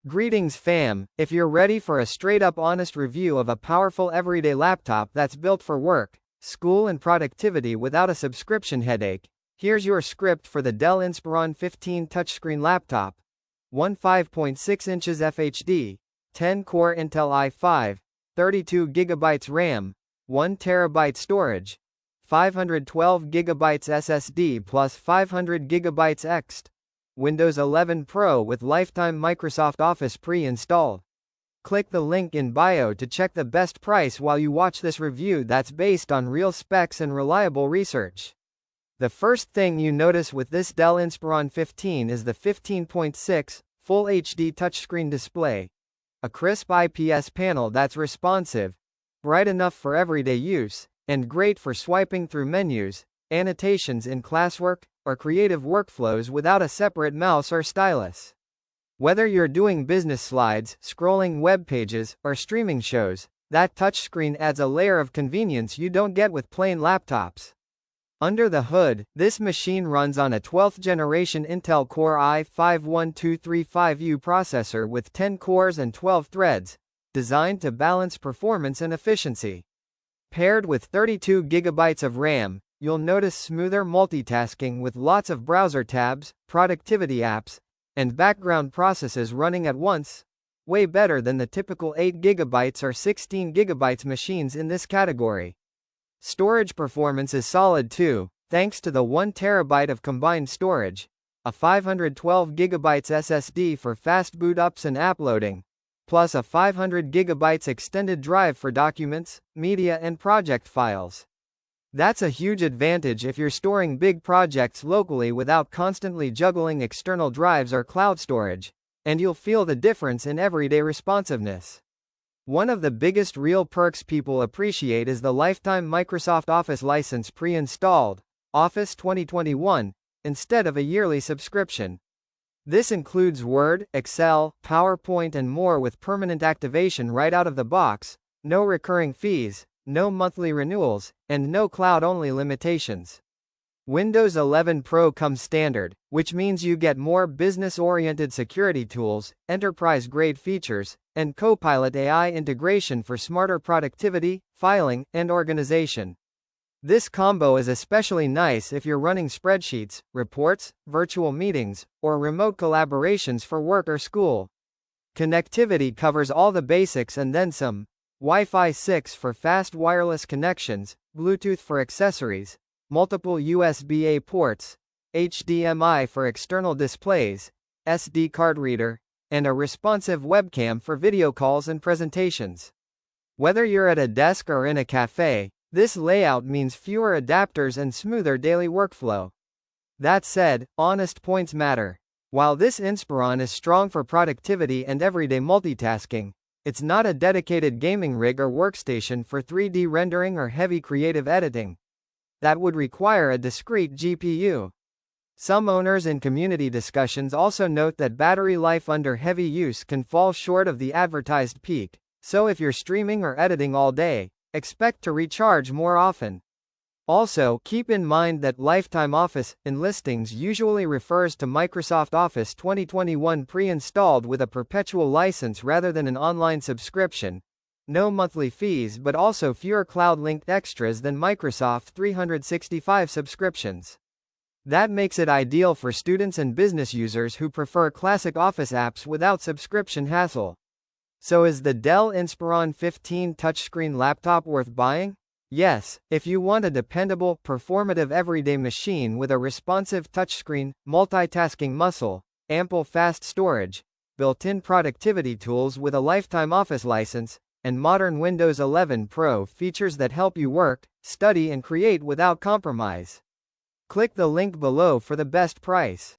Greetings fam, if you're ready for a straight-up honest review of a powerful everyday laptop that's built for work, school and productivity without a subscription headache, here's your script for the Dell Inspiron 15 touchscreen laptop. 5.6 inches FHD, 10-core Intel i5, 32GB RAM, 1TB storage, 512GB SSD plus 500GB ext. Windows 11 Pro with lifetime Microsoft Office pre-installed. Click the link in bio to check the best price while you watch this review that's based on real specs and reliable research. The first thing you notice with this Dell Inspiron 15 is the 15.6 Full HD touchscreen display. A crisp IPS panel that's responsive, bright enough for everyday use, and great for swiping through menus, annotations in classwork, or creative workflows without a separate mouse or stylus. Whether you're doing business slides, scrolling web pages, or streaming shows, that touchscreen adds a layer of convenience you don't get with plain laptops. Under the hood, this machine runs on a 12th generation Intel Core i5-1235U processor with 10 cores and 12 threads, designed to balance performance and efficiency. Paired with 32GB of RAM, you'll notice smoother multitasking with lots of browser tabs, productivity apps, and background processes running at once, way better than the typical 8GB or 16GB machines in this category. Storage performance is solid too, thanks to the 1TB of combined storage, a 512GB SSD for fast boot ups and app loading, plus a 500GB extended drive for documents, media and project files. That's a huge advantage if you're storing big projects locally without constantly juggling external drives or cloud storage, and you'll feel the difference in everyday responsiveness. One of the biggest real perks people appreciate is the lifetime Microsoft Office license pre-installed, Office 2021, instead of a yearly subscription. This includes Word, Excel, PowerPoint and more with permanent activation right out of the box, no recurring fees, no monthly renewals, and no cloud-only limitations. Windows 11 Pro comes standard, which means you get more business-oriented security tools, enterprise-grade features, and Copilot AI integration for smarter productivity, filing, and organization. This combo is especially nice if you're running spreadsheets, reports, virtual meetings, or remote collaborations for work or school. Connectivity covers all the basics and then some. Wi-Fi 6 for fast wireless connections, Bluetooth for accessories, multiple USB-A ports, HDMI for external displays, SD card reader, and a responsive webcam for video calls and presentations. Whether you're at a desk or in a cafe, this layout means fewer adapters and smoother daily workflow. That said, honest points matter. While this Inspiron is strong for productivity and everyday multitasking, it's not a dedicated gaming rig or workstation for 3D rendering or heavy creative editing. That would require a discrete GPU. Some owners in community discussions also note that battery life under heavy use can fall short of the advertised peak, so if you're streaming or editing all day, expect to recharge more often. Also, keep in mind that lifetime Office in listings usually refers to Microsoft Office 2021 pre-installed with a perpetual license rather than an online subscription. No monthly fees but also fewer cloud-linked extras than Microsoft 365 subscriptions. That makes it ideal for students and business users who prefer classic Office apps without subscription hassle. So is the Dell Inspiron 15 touchscreen laptop worth buying? Yes, if you want a dependable, performative everyday machine with a responsive touchscreen, multitasking muscle, ample fast storage, built-in productivity tools with a lifetime Office license, and modern Windows 11 Pro features that help you work, study and create without compromise. Click the link below for the best price.